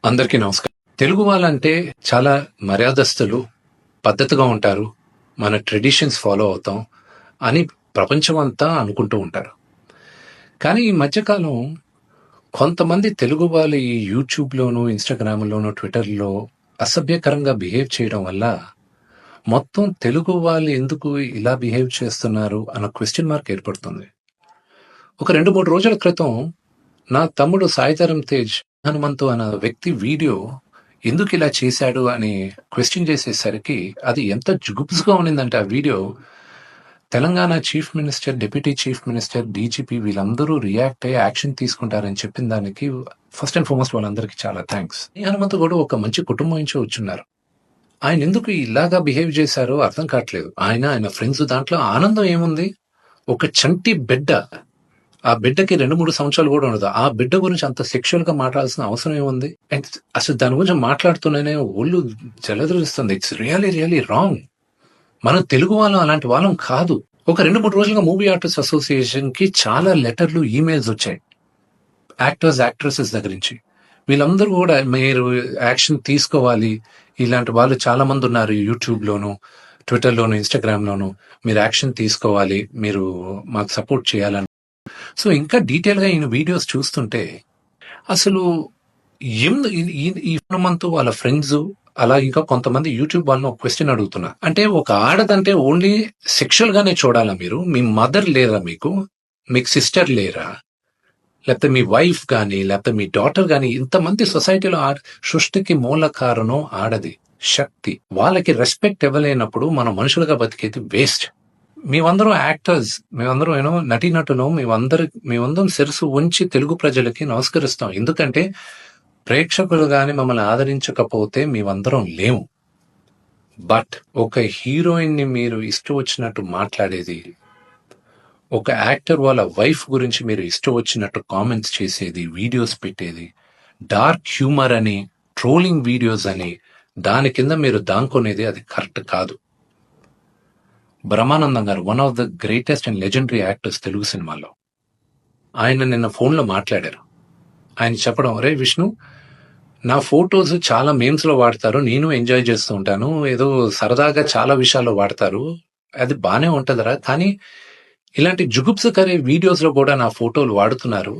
అందరికీ నమస్కారం. తెలుగు వాళ్ళంటే చాలా మర్యాదస్తులు, పద్ధతిగా ఉంటారు, మన ట్రెడిషన్స్ ఫాలో అవుతాం అని ప్రపంచం అంతా అనుకుంటూ ఉంటారు. కానీ ఈ మధ్యకాలం కొంతమంది తెలుగు వాళ్ళు ఈ యూట్యూబ్లోను, ఇన్స్టాగ్రామ్లోను, ట్విట్టర్లో అసభ్యకరంగా బిహేవ్ చేయడం వల్ల మొత్తం తెలుగు వాళ్ళు ఎందుకు ఇలా బిహేవ్ చేస్తున్నారు అన్న క్వశ్చన్ మార్క్ ఏర్పడుతుంది. ఒక 2-3 రోజుల క్రితం నా తమ్ముడు సాయిధరం తేజ్ హనుమంతు అన్న వ్యక్తి వీడియో ఎందుకు ఇలా చేశాడు అని క్వశ్చన్ చేసేసరికి అది ఎంత జుగుప్స్గా ఉన్నిందంటే ఆ video Telangana chief minister, deputy chief minister, DGP వీళ్ళందరూ రియాక్ట్ అయ్యి యాక్షన్ తీసుకుంటారని చెప్పిన దానికి ఫస్ట్ అండ్ ఫార్మోస్ట్ వాళ్ళందరికీ చాలా థ్యాంక్స్. ఈ హనుమంతు కూడా ఒక మంచి కుటుంబం నుంచి వచ్చున్నారు. ఆయన ఎందుకు ఇలాగా బిహేవ్ చేశారో అర్థం కావట్లేదు. ఆయన ఫ్రెండ్స్ దాంట్లో ఆనందం ఏముంది? ఒక చంటి బిడ్డ, ఆ బిడ్డకి 2-3 సంవత్సరాలు కూడా ఉండదు. ఆ బిడ్డ గురించి అంత సెక్షువల్ గా మాట్లాడాల్సిన అవసరం ఏముంది? అండ్ అసలు దాని గురించి మాట్లాడుతూనే ఒళ్ళు జలధరిస్తుంది. It's really wrong. మనం తెలుగు వాళ్ళం అలాంటి వాళ్ళం కాదు. ఒక 2-3 రోజులుగా మూవీ ఆర్టిస్ట్ అసోసియేషన్ కి చాలా లెటర్లు, ఈమెయిల్స్ వచ్చాయి యాక్టర్స్, యాక్ట్రెసెస్ దగ్గర నుంచి. వీళ్ళందరూ కూడా మీరు యాక్షన్ తీసుకోవాలి, ఇలాంటి వాళ్ళు చాలా మంది ఉన్నారు యూట్యూబ్ లోను, ట్విట్టర్ లోను, ఇన్స్టాగ్రామ్ లోను, మీరు యాక్షన్ తీసుకోవాలి, మీరు మాకు సపోర్ట్ చేయాలని. సో ఇంకా డీటెయిల్ గా ఈయన వీడియోస్ చూస్తుంటే అసలు ఈ హనుమంతు వాళ్ళ ఫ్రెండ్స్ అలా ఇంకా కొంతమంది యూట్యూబ్ వాళ్ళని ఒక క్వశ్చన్ అడుగుతున్నా, అంటే ఒక ఆడదంటే ఓన్లీ సెక్షువల్ గానే చూడాలా? మీరు మీ మదర్ లేరా? మీకు సిస్టర్ లేరా? లేకపోతే మీ వైఫ్ కానీ, లేకపోతే మీ డాటర్ కానీ, ఇంతమంది సొసైటీలో సృష్టికి మూల కారణం ఆడది శక్తి. వాళ్ళకి రెస్పెక్ట్ ఇవ్వలేనప్పుడు మనం మనుషులుగా బతికేది వేస్ట్. మేమందరం యాక్టర్స్, మేమందరం నటీనటులు, మేమందరం శిరసు ఉంచి తెలుగు ప్రజలకి నమస్కరిస్తాం. ఎందుకంటే ప్రేక్షకులు గాని మమ్మల్ని ఆదరించకపోతే మేమందరం లేము. బట్ ఒక హీరోయిన్ ని మీరు ఇష్టం వచ్చినట్టు మాట్లాడేది, ఒక యాక్టర్ వాళ్ళ వైఫ్ గురించి మీరు ఇష్టం వచ్చినట్టు కామెంట్స్ చేసేది, వీడియోస్ పెట్టేది, డార్క్ హ్యూమర్ అని, ట్రోలింగ్ వీడియోస్ అని, దాని కింద మీరు దాంకొనేది అది కరెక్ట్ కాదు. బ్రహ్మానందం గారు one of the greatest and legendary actors Telugu సినిమాలో, ఆయన నిన్న ఫోన్లో మాట్లాడారు. ఆయన చెప్పడం, అరే విష్ణు, నా ఫొటోస్ చాలా మేమ్స్ లో వాడతారు, నేను ఎంజాయ్ చేస్తూ ఉంటాను, ఏదో సరదాగా చాలా విషయాల్లో వాడతారు, అది బానే ఉంటదరా, కానీ ఇలాంటి జుగుప్సకరే వీడియోస్ లో కూడా నా ఫోటోలు వాడుతున్నారు,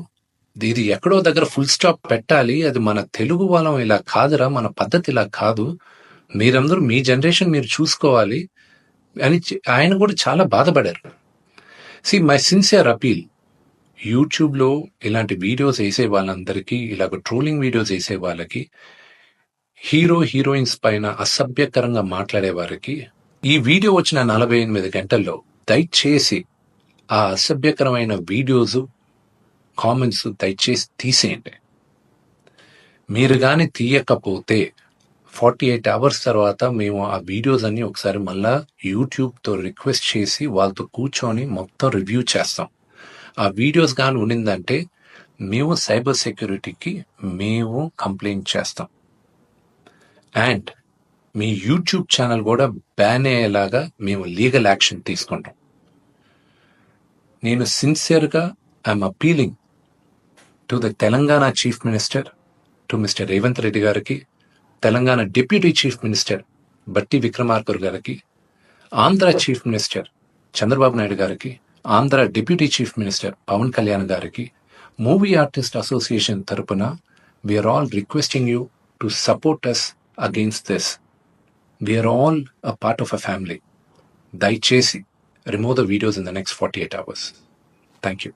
ఇది ఎక్కడో దగ్గర ఫుల్ స్టాప్ పెట్టాలి, అది మన తెలుగు వాళ్ళం ఇలా కాదురా, మన పద్ధతి ఇలా కాదు, మీరందరూ మీ జనరేషన్ మీరు చూసుకోవాలి అని ఆయన కూడా చాలా బాధపడారు. మై సిన్సియర్ అపీల్, యూట్యూబ్లో ఇలాంటి వీడియోస్ వేసే వాళ్ళందరికీ, ఇలాగ ట్రోలింగ్ వీడియోస్ వేసే వాళ్ళకి, హీరోయిన్స్ పైన అసభ్యకరంగా మాట్లాడే వారికి, ఈ వీడియో వచ్చిన 48 గంటల్లో దయచేసి ఆ అసభ్యకరమైన వీడియోస్, కామెంట్స్ దయచేసి తీసేయండి. మీరు గాని తీయకపోతే 48 అవర్స్ తర్వాత మేము ఆ వీడియోస్ అన్ని ఒకసారి మళ్ళా యూట్యూబ్తో రిక్వెస్ట్ చేసి వాళ్ళతో కూర్చొని మొత్తం రివ్యూ చేస్తాం. ఆ వీడియోస్ కానీ ఉండిందంటే మేము సైబర్ సెక్యూరిటీకి మేము కంప్లైంట్ చేస్తాం. అండ్ మీ యూట్యూబ్ ఛానల్ కూడా బ్యాన్ అయ్యేలాగా మేము లీగల్ యాక్షన్ తీసుకుంటాం. నేను సిన్సియర్గా I'm appealing to the Telangana chief minister, to mister Revanth Reddy గారికి, Telangana deputy chief minister Bhatti Vikramarka గారికి, ఆంధ్ర చీఫ్ మినిస్టర్ చంద్రబాబు నాయుడు గారికి, Andhra deputy chief minister Pawan Kalyan గారికి, మూవీ ఆర్టిస్ట్ అసోసియేషన్ తరపున we're all requesting you to support us against this. We're all a part of a family. దయచేసి remove the videos in the next 48 hours. Thank you.